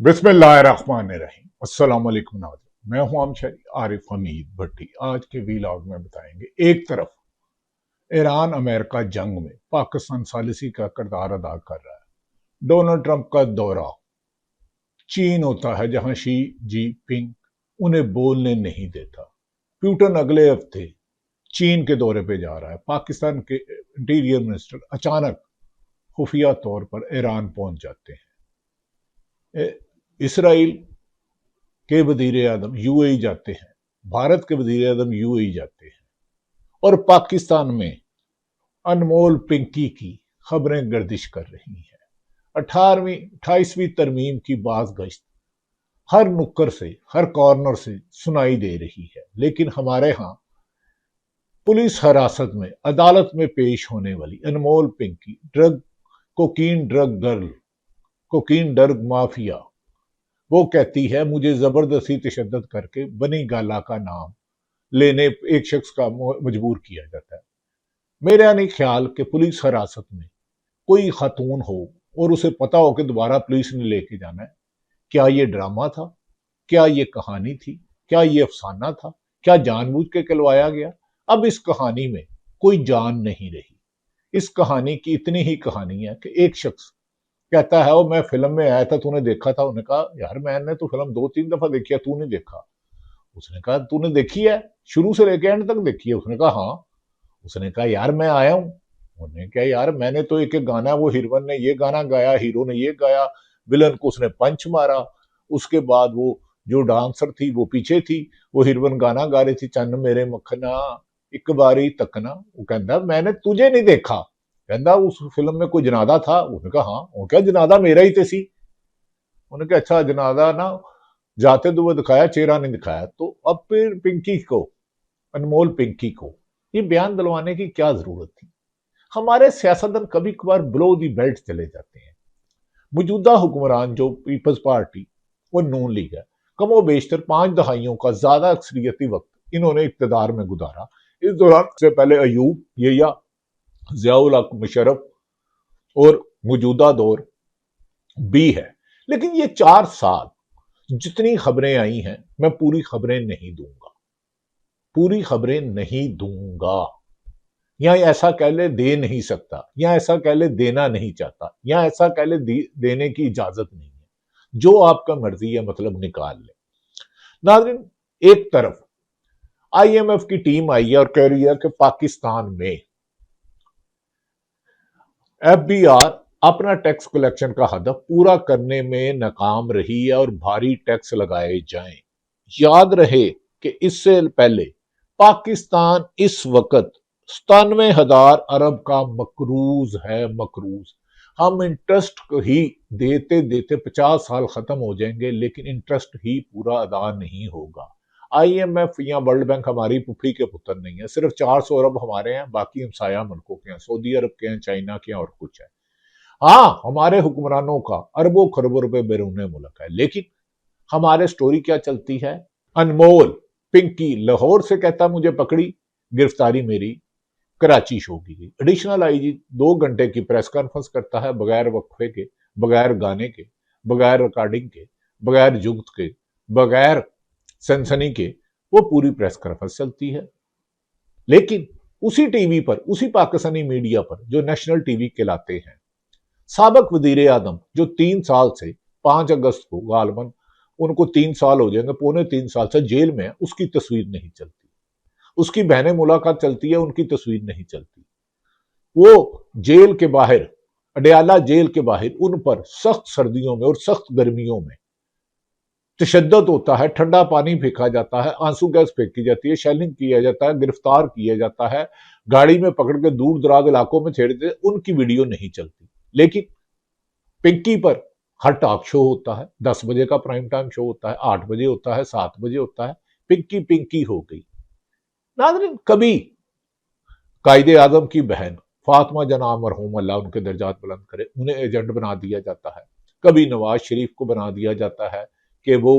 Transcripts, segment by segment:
बिस्मिल्लाहिर्रहमानिर्रहीम। अस्सलाम वालेकुम नाज़रीन, मैं हूं आमशरी आरिफ हमीद भट्टी। आज के वीलॉग में बताएंगे, एक तरफ ईरान अमेरिका जंग में पाकिस्तान सालिसी का किरदार अदा कर रहा है। डोनाल्ड ट्रंप का दौरा चीन होता है जहां शी जी पिंग उन्हें बोलने नहीं देता। पुतिन अगले हफ्ते चीन के दौरे पे जा रहा है। पाकिस्तान के इंटीरियर मिनिस्टर अचानक खुफिया तौर पर ईरान पहुंच जाते हैं। इसराइल के वजीर आजम यूएई जाते हैं, भारत के वजीर आजम यूएई जाते हैं, और पाकिस्तान में अनमोल पिंकी की खबरें गर्दिश कर रही हैं। 28वीं तरमीम की बाज गश्त हर नुक्कड़ से, हर कॉर्नर से सुनाई दे रही है। लेकिन हमारे यहां पुलिस हिरासत में अदालत में पेश होने वाली अनमोल पिंकी कोकीन ड्रग माफिया, वो कहती है मुझे जबरदस्ती तशद्दुद करके बनी गाला का नाम लेने एक शख्स का मजबूर किया जाता है। मेरा नहीं ख्याल कि पुलिस हिरासत में कोई खातून हो और उसे पता हो कि दोबारा पुलिस ने लेके जाना है। क्या ये ड्रामा था? क्या ये कहानी थी? क्या ये अफसाना था? क्या जानबूझ के कहलवाया गया? अब इस कहानी में कोई जान नहीं रही। इस कहानी की इतनी ही कहानी है कि एक शख्स कहता है वो मैं फिल्म में आया था, तूने देखा था? उन्होंने कहा यार मैंने तो फिल्म 2-3 दफा देखी है, तूने देखा? उसने कहा तूने देखी है, शुरू से लेकर एंड तक देखी है? उसने कहा हाँ। उसने कहा यार मैं आया हूं। उन्होंने कहा यार मैंने तो एक एक गाना, वो हीरोइन ने ये गाना गाया, हीरो ने ये गाया, विलन को उसने पंच मारा, उसके बाद वो जो डांसर थी वो पीछे थी, वो हीरोइन गाना गा रही थी, चन्न मेरे मखना एक बारी तकना। वो कहता मैंने तुझे नहीं देखा। कहता उस फिल्म में कोई जनादा था? उसने कहा हाँ। वो क्या जनादा मेरा ही सी? उन्होंने कहा अच्छा जनादा ना जाते हुए दिखाया, चेहरा नहीं दिखाया। तो अब फिर पिंकी को, अनमोल पिंकी को ये बयान दिलवाने की क्या जरूरत थी? हमारे सियासतदान कभी कभार ब्लो दी बेल्ट चले जाते हैं। मौजूदा हुक्मरान जो पीपल्स पार्टी और नून लीग है, कमो बेशतर 5 दहाइयों का ज्यादा अक्सरियती वक्त इन्होंने इक्तदार में गुजारा। इस दौरान से पहले अयूब, येया, जियाउल हक, मुशर्रफ और मौजूदा दौर भी है। लेकिन ये 4 साल जितनी खबरें आई हैं, मैं पूरी खबरें नहीं दूंगा, पूरी खबरें नहीं दूंगा। या ऐसा कह ले दे नहीं सकता, या ऐसा कह ले देना नहीं चाहता, या ऐसा कह ले देने की इजाजत नहीं है। जो आपका मर्जी है मतलब निकाल ले। नाज़रीन, एक तरफ आईएमएफ की टीम आई है और कह रही है कि पाकिस्तान में एफबीआर अपना टैक्स कलेक्शन का हदफ पूरा करने में नाकाम रही है और भारी टैक्स लगाए जाएं। याद रहे कि इससे पहले पाकिस्तान इस वक्त 97,000 अरब का मकरूज है। मकरूज हम इंटरेस्ट ही देते देते 50 साल खत्म हो जाएंगे, लेकिन इंटरेस्ट ही पूरा अदा नहीं होगा। आईएमएफ या वर्ल्ड बैंक हमारी पुफड़ी के पुत्र नहीं है। सिर्फ 400 अरब हमारे हैं, बाकी हमसाया मुल्कों के हैं, सऊदी अरब के हैं, चाइना के हैं और कुछ है। हाँ, हमारे हुक्मरानों का अरबों खरबों रुपए बैरून मुल्क है। लेकिन हमारे स्टोरी क्या चलती है? अनमोल पिंकी लाहौर से कहता मुझे पकड़ी, गिरफ्तारी मेरी कराची शो की गई। एडिशनल आईजी 2 घंटे की प्रेस कॉन्फ्रेंस करता है, बगैर वक्फे के, बगैर गाने के, बगैर रिकॉर्डिंग के, बगैर जुगत के, बगैर सनसनी के वो पूरी प्रेस कॉन्फ्रेंस चलती है। लेकिन उसी टीवी पर, उसी पाकिस्तानी मीडिया पर जो नेशनल टीवी कहलाते हैं, साबिक वजीर आजम जो 3 साल से 5 अगस्त को गालबन उनको 3 साल हो जाएंगे, 3.25 साल से जेल में है, उसकी तस्वीर नहीं चलती। उसकी बहने मुलाकात चलती है, उनकी तस्वीर नहीं चलती। वो जेल के बाहर, अडयाला जेल के बाहर उन पर सख्त सर्दियों में और सख्त गर्मियों में तशद्दुद होता है, ठंडा पानी फेंका जाता है, आंसू गैस फेंकी जाती है, शेलिंग किया जाता है, गिरफ्तार किया जाता है, गाड़ी में पकड़ के दूर दराज इलाकों में छेड़ देते, उनकी वीडियो नहीं चलती। लेकिन पिंकी पर हर टॉक शो होता है, 10 बजे का प्राइम टाइम शो होता है, 8 बजे होता है, 7 बजे होता है, पिंकी पिंकी हो गई। नाज़रीन, कभी कायदे आजम की बहन फातिमा जना मरहूम, अल्लाह उनके दर्जात बुलंद करे, उन्हें एजेंट बना दिया जाता है। कभी नवाज शरीफ को बना दिया जाता है कि वो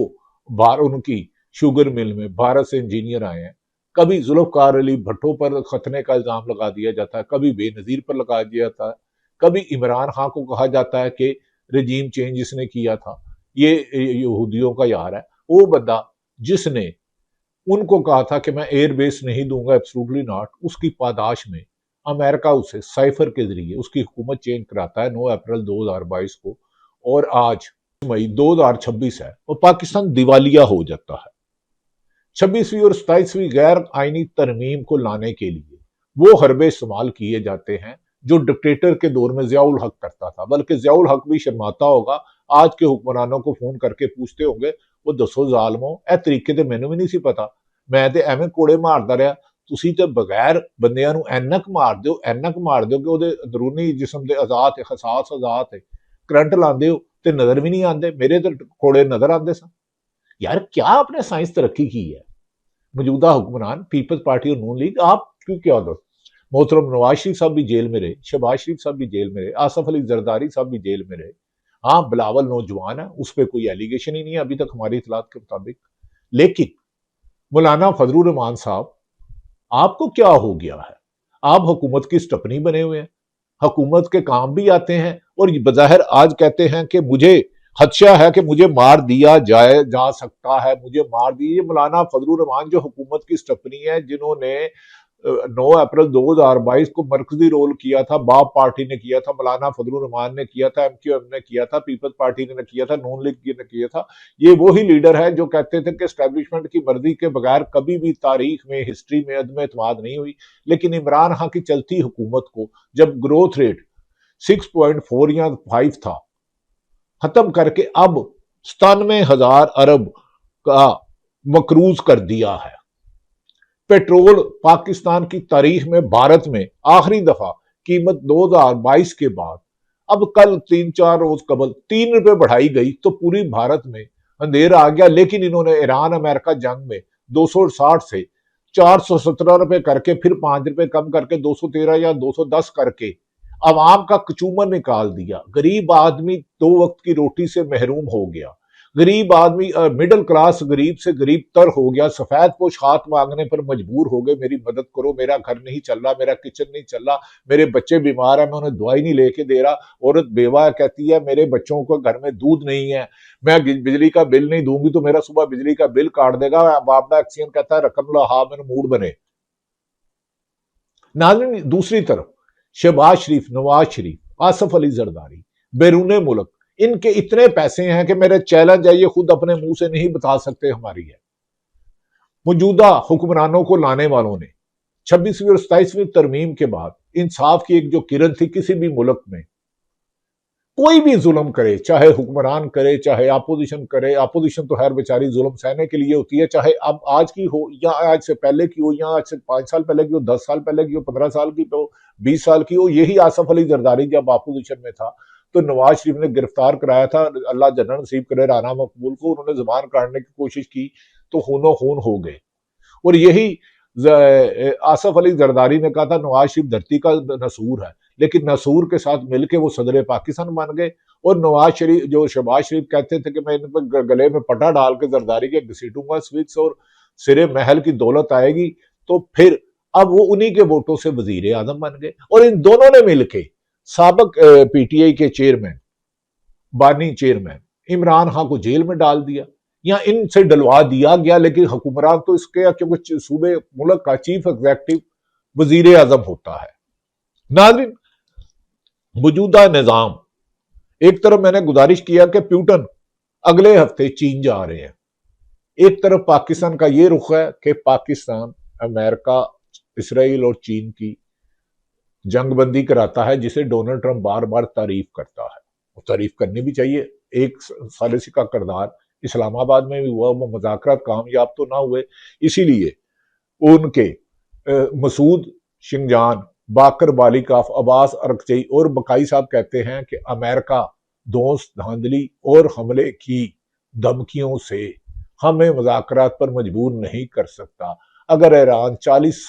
बाहर उनकी शुगर मिल में भारत से इंजीनियर आए हैं। कभी जुल्फकार अली भट्टो पर खतने का इल्जाम लगा दिया जाता है, कभी बेनजीर पर लगा दिया जाता है, कभी इमरान खान को कहा जाता है कि रजीम चेंज इसने किया था। ये यहूदियों का यार है, वो बंदा जिसने उनको कहा था कि मैं एयर बेस नहीं दूंगा, एब्सोल्युटली नॉट, उसकी पादाश में अमेरिका उसे साइफर के जरिए उसकी हुकूमत चेंज कराता है 9 अप्रैल 2022 को, और आज मई 2026 है और पाकिस्तान दिवालिया हो जाता है। 26वीं और 27वीं गैर आईनी तरमीम को लाने के लिए वो हरबे इस्तेमाल किए जाते हैं जो डिक्टेटर के दौर में जियाउल हक करता था, बल्कि जियाउल हक भी शर्माता होगा, आज के हुक्मरानों को फोन करके पूछते होंगे, वो दसो जालमो ए तरीके ते मैनू भी नहीं सी पता, मैं ते एवें कोड़े मारदा रहा, तुसी ते बगैर बंदियां नू एनक मार दिओ कि ओदे अंदरूनी जिस्म दे अज़ात हसास अज़ात है, करंट लांदे हो ते नजर भी नहीं आंदे, मेरे ते कोड़े नजर आंदे सन। यार क्या आपने साइंस तरक्की की है? मौजूदा हुक्मरान पीपल्स पार्टी और नून लीग, आप क्यों क्या दो? मोहतरम नवाज शरीफ साहब भी जेल में रहे, शहबाज शरीफ साहब भी जेल में रहे, आसफ अली जरदारी साहब भी जेल में रहे। हाँ, बिलावल नौजवान है, उस पर कोई एलिगेशन ही नहीं है अभी तक हमारी इतलात के मुताबिक। लेकिन मौलाना फजलुर रहमान साहब, आपको क्या हो गया है? आप हुकूमत की स्टपनी बने हुए हैं, हुकूमत के काम भी आते हैं और बज़ाहिर आज कहते हैं कि मुझे खदशा है कि मुझे मार दिया जाए जा सकता है, मुझे मार दिए। ये मौलाना फजलुर रहमान जो हुकूमत की स्टपनी है, जिन्होंने 9 अप्रैल 2022 को मरकजी रोल किया था, बाप पार्टी ने किया था, मौलाना फजलुर रहमान ने किया था, एमक्यूएम ने किया था, पीपल्स पार्टी ने किया था, नून लीग ने किया था। ये वही लीडर है जो कहते थे कि एस्टैब्लिशमेंट की मर्जी के बगैर कभी भी तारीख में, हिस्ट्री में अदम एतमाद नहीं हुई। लेकिन इमरान खान की चलती हुकूमत को जब ग्रोथ रेट 6.4 या 5 था, खत्म करके अब 97,000 अरब का मकरूज कर दिया है। पेट्रोल पाकिस्तान की तारीख में भारत में आखिरी दफा कीमत 2022 के बाद, अब कल 3-4 रोज कबल 3 रुपए बढ़ाई गई तो पूरी भारत में अंधेरा आ गया। लेकिन इन्होंने ईरान अमेरिका जंग में 260 से 417 रुपए करके फिर 5 रुपए कम करके 213 या 210 करके अवाम का कचूमर निकाल दिया। गरीब आदमी 2 वक्त की रोटी से महरूम हो गया। गरीब आदमी मिडिल क्लास गरीब से गरीब तर हो गया। सफेद पोश हाथ मांगने पर मजबूर हो गए, मेरी मदद करो, मेरा घर नहीं चल रहा, मेरा किचन नहीं चल रहा, मेरे बच्चे बीमार है, मैं उन्हें दवाई नहीं लेके दे रहा। औरत बेवा कहती है मेरे बच्चों को घर में दूध नहीं है, मैं बिजली का बिल नहीं दूंगी तो मेरा सुबह बिजली का बिल काट देगा। बापडा एक्सीन कहता है रकम ला हा मेरे मूड बने। नाज़रीन, दूसरी तरफ शहबाज शरीफ, नवाज शरीफ, आसफ अली जरदारी बैरून मुल्क, इनके इतने पैसे हैं कि मेरे चैलेंज है, ये खुद अपने मुंह से नहीं बता सकते हमारी है। मौजूदा हुक्मरानों को लाने वालों ने 26वीं और 27वीं तरमीम के बाद इंसाफ की एक जो किरण थी, किसी भी मुल्क में कोई भी जुल्म करे, चाहे हुक्मरान करे चाहे अपोजिशन करे, अपोजिशन तो हर बेचारी जुल्म सहने के लिए होती है, चाहे अब आज की हो या आज से पहले की हो, या आज से 5 साल पहले की हो, 10 साल पहले की हो, 15 साल की हो, 20 साल की हो। यही आसफ अली जरदारी जब अपोजिशन में था तो नवाज शरीफ ने गिरफ्तार कराया था, अल्लाह जन्नत नसीब करे राना मकबूल को, उन्होंने जुबान काटने की कोशिश की तो खूनो खून हो गए। और यही आसफ अली जरदारी ने कहा था नवाज शरीफ धरती का नसूर है, लेकिन नसूर के साथ मिलकर वो सदर पाकिस्तान बन गए। और नवाज शरीफ जो शहबाज शरीफ कहते थे कि मैं इन पर गले में पटा डाल के जरदारी के घसीटूंगा स्विच और सिरे महल की दौलत आएगी, तो फिर अब वो उन्हीं के वोटों से वजीर आजम बन गए। और इन दोनों ने मिलकर साबिक पीटीआई के चेयरमैन, बानी चेयरमैन इमरान खान को जेल में डाल दिया या इनसे डलवा दिया गया। लेकिन हुक्मरान तो इसके, क्योंकि सूबे मुल्क का चीफ एग्जीक्यूटिव वजीर आजम होता है। नाज़रीन, मौजूदा निजाम, एक तरफ मैंने गुजारिश किया कि प्यूटन अगले हफ्ते चीन जा रहे हैं, एक तरफ पाकिस्तान का यह रुख है कि पाकिस्तान अमेरिका, इसराइल और चीन की जंगबंदी कराता है, जिसे डोनाल्ड ट्रंप बार बार तारीफ करता है। और तारीफ करनी भी चाहिए। एक सालिसी का किरदार इस्लामाबाद में भी हुआ, वो मुज़ाकरात कामयाब तो ना हुए, इसीलिए उनके मसूद शिंजान, बाकर बालिकाफ, अब्बास अरकचई और बकाई साहब कहते हैं कि अमेरिका दोस्त धांधली और हमले की धमकियों से हमें मुज़ाकरात पर मजबूर नहीं कर सकता। अगर ईरान 40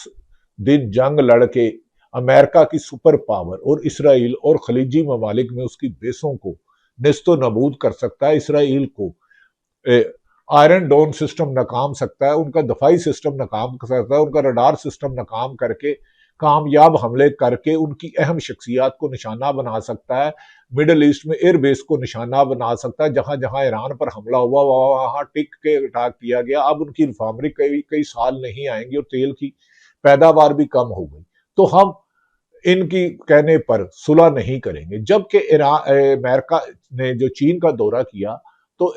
दिन जंग लड़के अमेरिका की सुपर पावर और इसराइल और खलीजी ममालिक में उसकी बेसों को निस्तो नबूद कर सकता है, इसराइल को आयरन डोम सिस्टम नाकाम सकता है, उनका दफाई सिस्टम नाकाम कर सकता है, उनका रडार सिस्टम नाकाम करके कामयाब हमले करके उनकी अहम शख्सियात को निशाना बना सकता है, मिडल ईस्ट में एयरबेस को निशाना बना सकता है। जहां जहां ईरान पर हमला हुआ वहां टिक के अटैक किया गया। अब उनकी रिफाइनरी कई कई साल नहीं आएंगी और तेल की पैदावार भी कम हो गई, तो हम इनकी कहने पर सुलह नहीं करेंगे। जबकि अमेरिका ने जो चीन का दौरा किया तो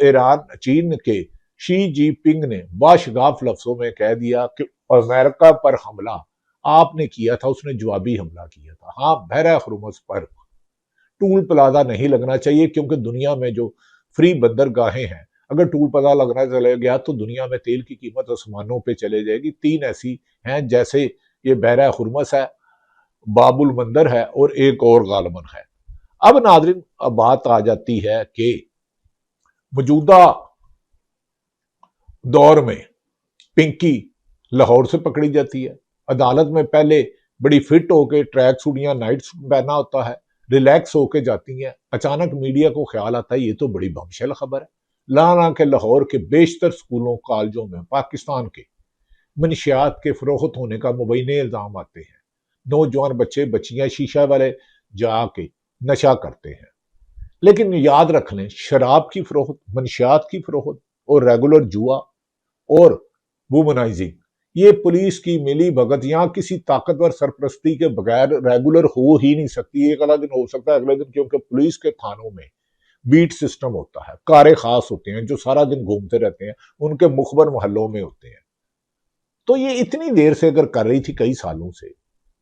चीन के शी जिनपिंग ने बाशगाफ लफ्जों में कह दिया कि अमेरिका पर हमला आपने किया था, उसने जवाबी हमला किया था। हाँ, बहरा खुर्मुस पर टूल प्लाजा नहीं लगना चाहिए, क्योंकि दुनिया में जो फ्री बंदरगाहें हैं, अगर टूल प्लाजा लगना चले गया तो दुनिया में तेल की कीमत आसमानों पे चले जाएगी। 3 ऐसी हैं, जैसे ये बहरा खुर्मुस है, बाबुल मंदर है और एक और गालमन है। अब नादरीन, अब बात आ जाती है कि मौजूदा दौर में पिंकी लाहौर से पकड़ी जाती है। अदालत में पहले बड़ी फिट होके ट्रैक सूट या नाइट सूट पहना होता है, रिलैक्स होके जाती हैं। अचानक मीडिया को ख्याल आता है ये तो बड़ी बमशेल खबर है। लाना के लाहौर के बेशतर स्कूलों कॉलेजों में पाकिस्तान के मनशियात के फरोख्त होने का मुबैने इल्जाम आते हैं। नौजवान बच्चे बच्चियां शीशा वाले जाके नशा करते हैं। लेकिन याद रख लें, शराब की फरोख्त, मनशियात की फरोख्त और रेगुलर जुआ और वुमनाइजिंग, ये पुलिस की मिली भगत या किसी ताकतवर सरपरस्ती के बगैर रेगुलर हो ही नहीं सकती। एक अगला दिन हो सकता है, अगले दिन, क्योंकि पुलिस के थानों में बीट सिस्टम होता है, कारे खास होते हैं जो सारा दिन घूमते रहते हैं, उनके मुखबर मोहल्लों में होते हैं। तो ये इतनी देर से अगर कर रही थी, कई सालों से,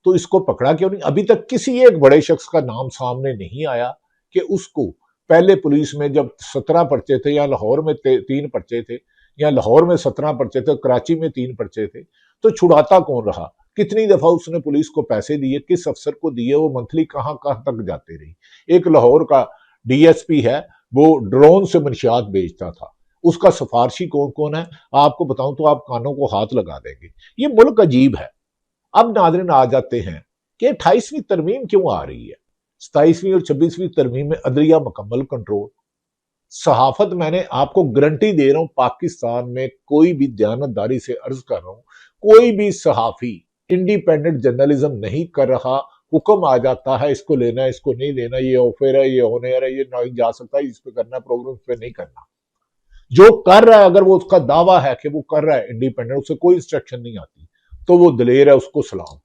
तो इसको पकड़ा क्यों नहीं? अभी तक किसी एक बड़े शख्स का नाम सामने नहीं आया कि उसको पहले पुलिस में जब 17 पर्चे थे, या लाहौर में 3 पर्चे थे, या लाहौर में 17 पर्चे थे, कराची में 3 पर्चे थे, तो छुड़ाता कौन रहा? कितनी दफा उसने पुलिस को पैसे दिए, किस अफसर को दिए, वो मंथली कहां कहां तक जाते रही। एक लाहौर का डीएसपी है, वो ड्रोन से मंशियात बेचता था। उसका सिफारशी कौन कौन है आपको बताऊं तो आप कानों को हाथ लगा देंगे। ये मुल्क अजीब है। अब नाज़रीन आ जाते हैं कि 28वीं तरमीम क्यों आ रही है। 27वीं और 26वीं तरमीम में अदलिया मुकम्मल कंट्रोल, सहाफत, मैंने आपको गारंटी दे रहा हूं, पाकिस्तान में कोई भी दयानतदारी से अर्ज कर रहा हूं, कोई भी सहाफी इंडिपेंडेंट जर्नलिज्म नहीं कर रहा। हुक्म आ जाता है इसको लेना है, इसको नहीं लेना, ये ऑफर है, ये ऑनर है, ये नहीं जा सकता, इस पे करना प्रोग्राम, इस पे नहीं करना। जो कर रहा है, अगर वो उसका दावा है कि वो कर रहा है इंडिपेंडेंट, उसे कोई इंस्ट्रक्शन नहीं आती, तो वो दलेर है, उसको सलाम,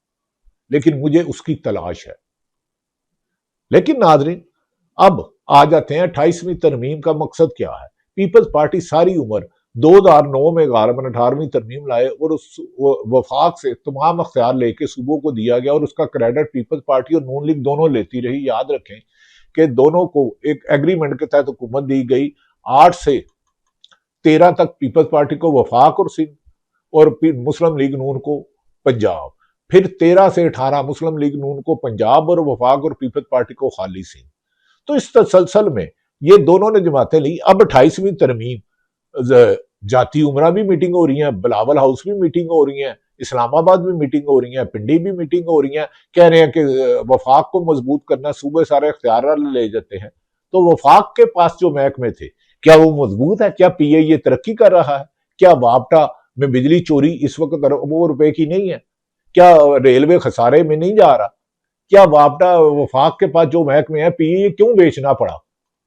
लेकिन मुझे उसकी तलाश है। लेकिन नाजरीन, अब आ जाते हैं 28वीं तरमीम का मकसद क्या है। पीपल्स पार्टी सारी उम्र 2009 में गालबन 18वीं तरमीम लाए और उस वफाक से तमाम अख्तियार लेके सूबों को दिया गया और उसका क्रेडिट पीपल्स पार्टी और नून लीग दोनों लेती रही। याद रखें कि दोनों को एक एग्रीमेंट के तहत हुकूमत दी गई। 8 से 13 तक पीपल्स पार्टी को वफाक और सिंध, और फिर मुस्लिम लीग नून को पंजाब, फिर 13 से 18 मुस्लिम लीग नून को पंजाब और वफाक और पीपल्स पार्टी को खाली सिंध। तो इस तसलसल में ये दोनों ने जमातें ली। अब 28वीं तरमीम, जाती उमरा भी मीटिंग हो रही है, बिलावल हाउस भी मीटिंग हो रही है, इस्लामाबाद भी मीटिंग हो रही है, पिंडी भी मीटिंग हो रही है। कह रहे हैं कि वफाक को मजबूत करना, सूबे सारे इख्तियार ले जाते हैं। तो वफाक के पास जो महकमे थे, क्या वो मजबूत है? क्या पीआईए तरक्की कर रहा है? क्या वापटा में बिजली चोरी इस वक्त अरबों रुपए की नहीं है? क्या रेलवे खसारे में नहीं जा रहा? क्या वापटा, वफाक के पास जो महकमे है, पीआईए क्यों बेचना पड़ा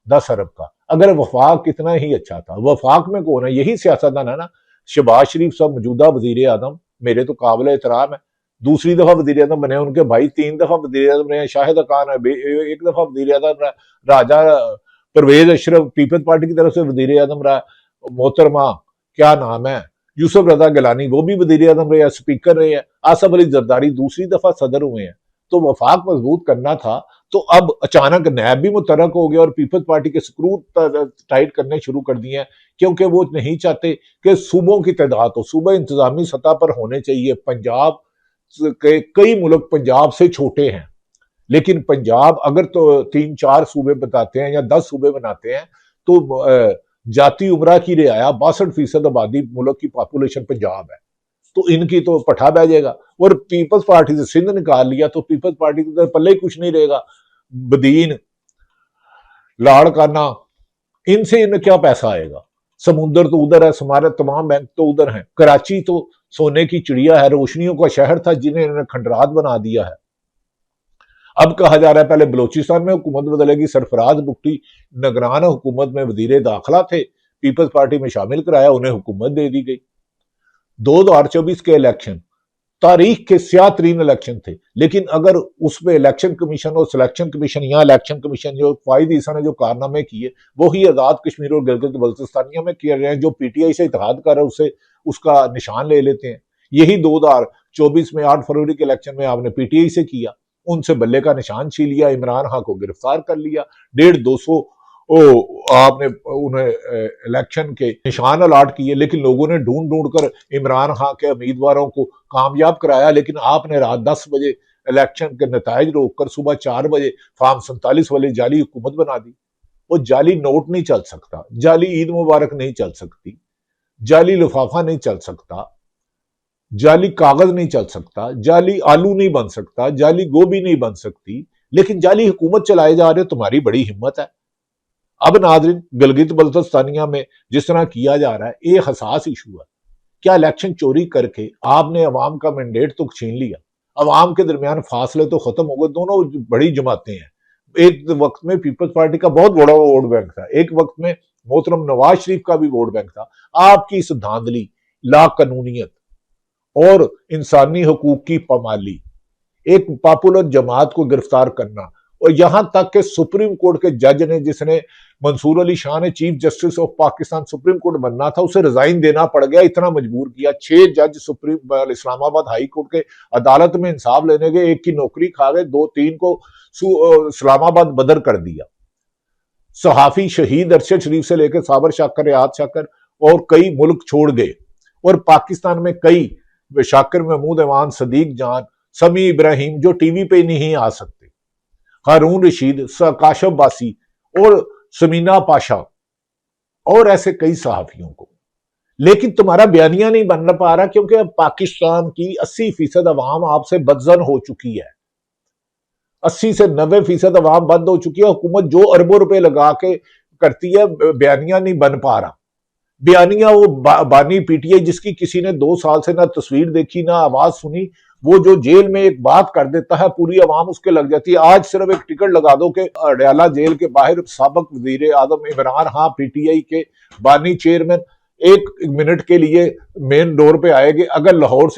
10 अरब का? अगर वफाक कितना ही अच्छा था। वफाक में कौन है? यही सियासतदान है ना। शहबाज शरीफ साहब मौजूदा वजीर आजम, मेरे तो काबिल एहतराम है, दूसरी दफा वजीर आजम बने। उनके भाई 3 दफा वजीर आजम रहे। शाहिद खान है, 1 दफा वजीर आजम रहा। राजा परवेज अशरफ पीपल्स पार्टी की तरफ से वजीर आजम रहा। मोहतरमा क्या नाम है, यूसुफ रजा गिलानी, वो भी वजीर आजम रहे, स्पीकर रहे हैं। आसफ अली जरदारी दूसरी दफा सदर हुए हैं। तो वफाक मजबूत करना था, तो अब अचानक नैब भी मुतरक हो गया और पीपल्स पार्टी के स्क्रू टाइट करने शुरू कर दिए हैं, क्योंकि वो नहीं चाहते कि सूबों की तादाद हो। सूबे इंतजामी सतह पर होने चाहिए। पंजाब के कई मुल्क पंजाब से छोटे हैं, लेकिन पंजाब अगर तो 3-4 सूबे बताते हैं या 10 सूबे बनाते हैं, तो जाती उमरा की रियाया 62% आबादी मुल्क की पॉपुलेशन पंजाब है। तो इनकी तो पठा बह जाएगा। और पीपल्स पार्टी से सिंध निकाल लिया तो पीपल्स पार्टी के पल्ले कुछ नहीं रहेगा। बदीन, लाड़काना, इनसे इन्हें क्या पैसा आएगा? समुंदर तो उधर है, हमारे तमाम बैंक तो उधर हैं। कराची तो सोने की चिड़िया है, रोशनियों का शहर था, जिन्हें इन्होंने खंडरात बना दिया है। अब कहा जा रहा है पहले बलोचिस्तान में हुकूमत बदलेगी। सरफराज बुट्टी निगरान हुकूमत में वजीर दाखिला थे, पीपल्स पार्टी में शामिल कराया, उन्हें हुकूमत दे दी गई। 2024 के इलेक्शन तारीख के स्याह तरीन इलेक्शन थे, लेकिन अगर उसमें इलेक्शन कमीशन और सिलेक्शन कमीशन या इलेक्शन कमीशन जो फायद ईसा ने जो कारनामे किए वो ही आजाद कश्मीर और गिलगित बल्तिस्तानिया में किए रहे हैं। जो पीटीआई से इत्तेहाद कर रहे हैं उसे उसका निशान ले लेते हैं। यही 2024 में 8 फरवरी के इलेक्शन में आपने पीटीआई से किया, उनसे बल्ले का निशान छीन लिया, इमरान खान को गिरफ्तार कर लिया, 150-200 आपने उन्हें इलेक्शन के निशान अलाट किए, लेकिन लोगों ने ढूंढ ढूंढ कर इमरान खान के उम्मीदवारों को कामयाब कराया। लेकिन आपने रात 10 बजे इलेक्शन के नताइज रोककर सुबह 4 बजे फार्म 47 वाली जाली हुकूमत बना दी। वो जाली नोट नहीं चल सकता, जाली ईद मुबारक नहीं चल सकती, जाली लिफाफा नहीं चल सकता, जाली कागज नहीं चल सकता, जाली आलू नहीं बन सकता, जाली गोभी नहीं बन सकती, लेकिन जाली हुकूमत चलाए जा रहे हो। तुम्हारी बड़ी हिम्मत है। अब नाज़रीन, गिलगित बल्तिस्तानिया में जिस तरह किया जा रहा है, ये हसास इशू है। क्या इलेक्शन चोरी करके आपने अवाम का मैंडेट तो छीन लिया, अवाम के दरमियान फासले तो खत्म हो गए। दोनों बड़ी जमातें हैं। एक वक्त में पीपल्स पार्टी का बहुत बड़ा वोट बैंक था, एक वक्त में मोहतरम नवाज शरीफ का भी वोट बैंक था। आपकी इस धांधली, ला कानूनियत और इंसानी हकूक की पामाली, एक पॉपुलर जमात को गिरफ्तार करना, और यहां तक कि सुप्रीम कोर्ट के जज ने, जिसने मंसूर अली शाह ने chief justice of Pakistan supreme court बनना था, उसे रिजाइन देना पड़ गया। इतना मजबूर किया। 6 जज सुप्रीम इस्लामाबाद हाई कोर्ट के अदालत में इंसाफ लेने गए, एक की नौकरी खा गए, 2-3 को इस्लामाबाद बदर कर दिया। सहाफी शहीद अरशद शरीफ से लेकर साबर शाकर, रियाद शाकर और कई मुल्क छोड़ गए, और पाकिस्तान में कई शाकिर महमूद अवान, सदीक जान, समी इब्राहिम जो टीवी पे नहीं आ सकते, हारून रशीद, काशफ बासी और समीना पाशा और ऐसे कई सहाफियों को। लेकिन तुम्हारा बयानिया नहीं बन पा रहा, क्योंकि अब पाकिस्तान की 80% अवाम आपसे बदजन हो चुकी है। 80 से 90% अवाम बंद हो चुकी है। हुकूमत जो अरबों रुपए लगा के करती है, बयानिया नहीं बन पा रहा। बयानिया वो बानी पीटीआई, जिसकी किसी ने 2 साल से ना तस्वीर देखी ना आवाज सुनी, वो जो जेल में एक बात कर देता है पूरी अवाम उसके लग जाती है। आज सिर्फ एक टिकट लगा दो कि अडयाला जेल के बाहर साबिक वजीर आजम इमरान खान पीटीआई के बानी चेयरमैन 1 मिनट के लिए मेन डोर पे आएंगे। अगर लाहौर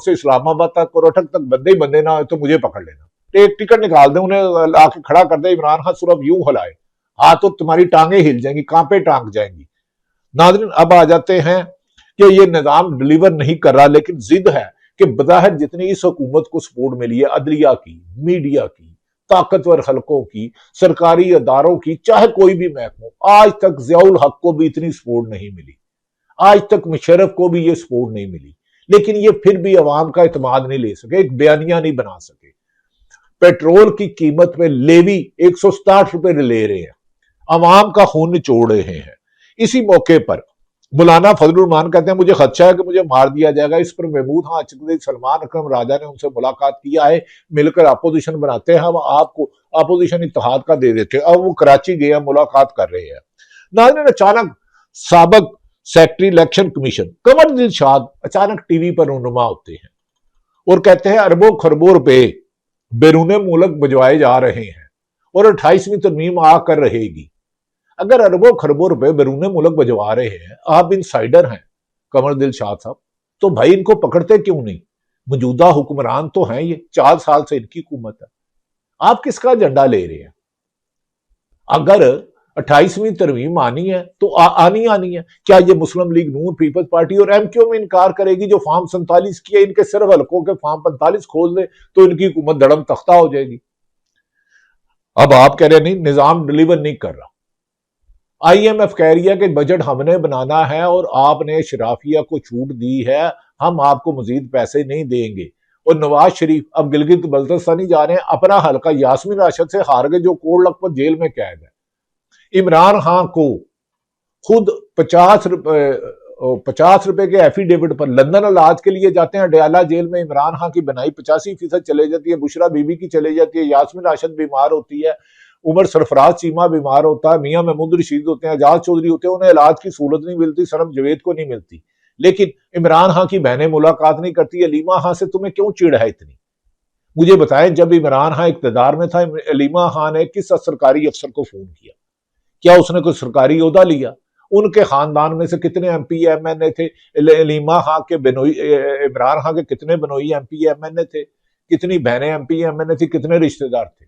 से इस्लामाबाद तक और अटक तक बंदे ही बंदे ना हो तो मुझे पकड़ लेना। एक टिकट निकाल दे, उन्हें आके खड़ा कर दे, इमरान खान सिर्फ यूं हिलाए, हाँ तो तुम्हारी टांगे हिल जाएंगी, कांपे टांग जाएंगी। नाज़रीन, अब आ जाते हैं कि ये निजाम डिलीवर नहीं कर रहा, लेकिन जिद है कि बज़ाहिर जितनी इस हुकूमत को सपोर्ट मिली है, अदलिया की, मीडिया की, ताकतवर हलकों की, सरकारी अदारों की, चाहे कोई भी महकमा, आज तक ज़ियाउल हक को भी इतनी सपोर्ट नहीं मिली, आज तक मुशर्रफ को भी ये सपोर्ट नहीं मिली। लेकिन ये फिर भी अवाम का इत्मीनान नहीं ले सके, एक बयानिया नहीं बना सके। पेट्रोल की कीमत में लेवी 167 रुपए ले रहे हैं, अवाम का खून निचोड़ रहे हैं। इसी मौके पर मौलाना फजलुर रहमान कहते हैं मुझे खदशा है कि मुझे मार दिया जाएगा। इस पर महमूद खान चकदेई, सलमान अकरम राजा ने उनसे मुलाकात किया है, मिलकर अपोजिशन बनाते हैं, हम आपको अपोजिशन इत्तेहाद का दे देते हैं। अब वो कराची गए, मुलाकात कर रहे हैं। नाज़रीन, अचानक साबिक सेक्रेटरी इलेक्शन कमीशन कमर दिलशाद अचानक टीवी पर रूनुमा होते हैं और कहते हैं अरबों खरबों रुपए बैरून मुल्क भिजवाए जा रहे हैं और 28वीं तरमीम आकर रहेगी। अगर अरबों खरबों रुपए बैरून मुल्क भिजवा रहे हैं, आप इनसाइडर हैं कमर दिलशाद साहब, तो भाई इनको पकड़ते क्यों नहीं? मौजूदा हुक्मरान तो हैं, ये 4 साल से इनकी हुकूमत है, आप किसका झंडा ले रहे हैं? अगर 28वीं तरमीम आनी है तो आनी है। क्या ये मुस्लिम लीग नून, पीपल्स पार्टी और एमक्यू में इनकार करेगी जो फार्म 47 किया? इनके सिर्फ हलकों के फार्म 45 खोल दे तो इनकी हुकूमत धड़म तख्ता हो जाएगी। अब आप कह रहे नहीं, निजाम डिलीवर नहीं कर रहा। IMF कह रही है कि बजट हमने बनाना है और आपने शराफिया को छूट दी है, हम आपको मजीद पैसे नहीं देंगे। और नवाज शरीफ अब गिलगित बल्तिस्तानी जा रहे हैं, अपना हल्का यास्मीन राशिद से हार गए जो कोड़ लखपत जेल में कैद है। इमरान खान को खुद 50 रुपए के एफिडेविट पर लंदन इलाज के लिए जाते हैं, अडयाला जेल में इमरान खान की बनाई 85% चले जाती है, बुशरा बीबी की चले जाती है, यास्मीन राशिद बीमार होती है, उमर सरफराज चीमा बीमार होता है, मियां महमूद रशीद होते हैं, एजाज चौधरी होते हैं, उन्हें इलाज की सहूलत नहीं मिलती, सरम जवेद को नहीं मिलती। लेकिन इमरान खान की बहनें मुलाकात नहीं करती। अलीमा खान से तुम्हें क्यों चिढ़ है इतनी? मुझे बताएं, जब इमरान खान इक्तदार में था, अलीमा खान ने किस सरकारी अफसर को फोन किया? क्या उसने कोई सरकारी ओहदा लिया? उनके खानदान में से कितने एमपी एमएनए थे? अलीमा खान के बेनोई, इमरान खान के कितने बेनोई एमपी एमएनए थे? कितनी बहनें एमपी एमएनए थी? कितने रिश्तेदार थे?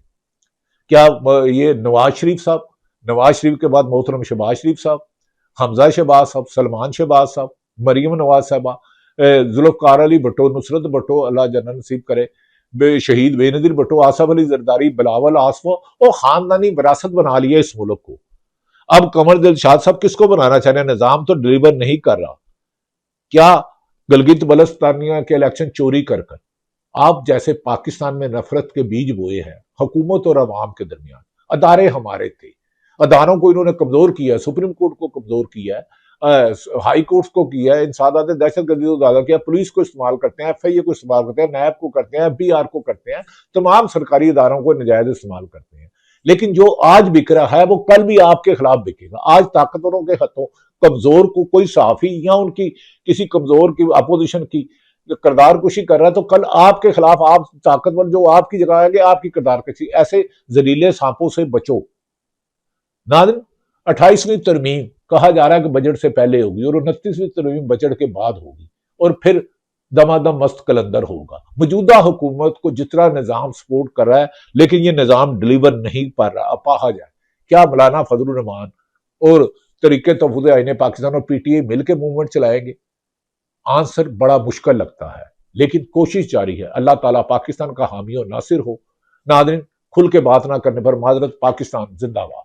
क्या ये नवाज शरीफ साहब, नवाज शरीफ के बाद मोहतरम शहबाज शरीफ साहब, हमजा शहबाज साहब, सलमान शहबाज साहब, मरियम नवाज साहबा, जुल्फकार अली भट्टो, नुसरत भट्टो, अल्लाह जन्नत नसीब करे, शहीद बेनजीर भट्टो, आसफ अली जरदारी, बिलावल आसफो, और खानदानी विरासत बना लिया इस मुल्क को। अब कमर दिलशाद साहब किसको बनाना चाह रहे हैं? निजाम तो डिलीवर नहीं कर रहा। क्या गलगित बलस्तानिया के इलेक्शन चोरी कर कर आप जैसे पाकिस्तान में नफरत के बीज बोए हैं हुकूमत और अवाम के दरमियान? अदारे हमारे थे, अदारों को इन्होंने कमजोर किया है, सुप्रीम कोर्ट को कमजोर किया है, हाई कोर्ट को किया है, इंसादात दहशतगर्दी को ज्यादा किया, पुलिस को इस्तेमाल करते हैं, एफआईए को इस्तेमाल करते हैं, नैब को करते हैं, एफबीआर को करते हैं, तमाम सरकारी इदारों को नजायज इस्तेमाल करते हैं। लेकिन जो आज बिक रहा है वो कल भी आपके खिलाफ बिकेगा। आज ताकतवरों के हाथों कमजोर को कोई सहाफी या उनकी किसी कमजोर की अपोजिशन की किरदार कुशी कर रहा है, तो कल आपके खिलाफ आप ताकतवर जो आपकी जगह आएंगे, आपकी किरदार कशी। ऐसे जहरीले सांपों से बचो। नाज़रीन, 28वीं तरमीम कहा जा रहा है कि बजट से पहले होगी और 29वीं तरमीम बजट के बाद होगी, और फिर दमादम मस्त कलंदर होगा। मौजूदा हुकूमत को जितना निजाम सपोर्ट कर रहा है, लेकिन ये निजाम डिलीवर नहीं कर रहा। अपाहा जाए, क्या मौलाना फजलुर रहमान और तरीके तहफ़्फ़ुज़ आईन पाकिस्तान और पीटीआई मिलकर मूवमेंट चलाएंगे? आंसर बड़ा मुश्किल लगता है, लेकिन कोशिश जारी है। अल्लाह ताला पाकिस्तान का हामी और नासिर हो। नाज़रीन, खुल के बात ना करने पर माजरत। पाकिस्तान जिंदाबाद।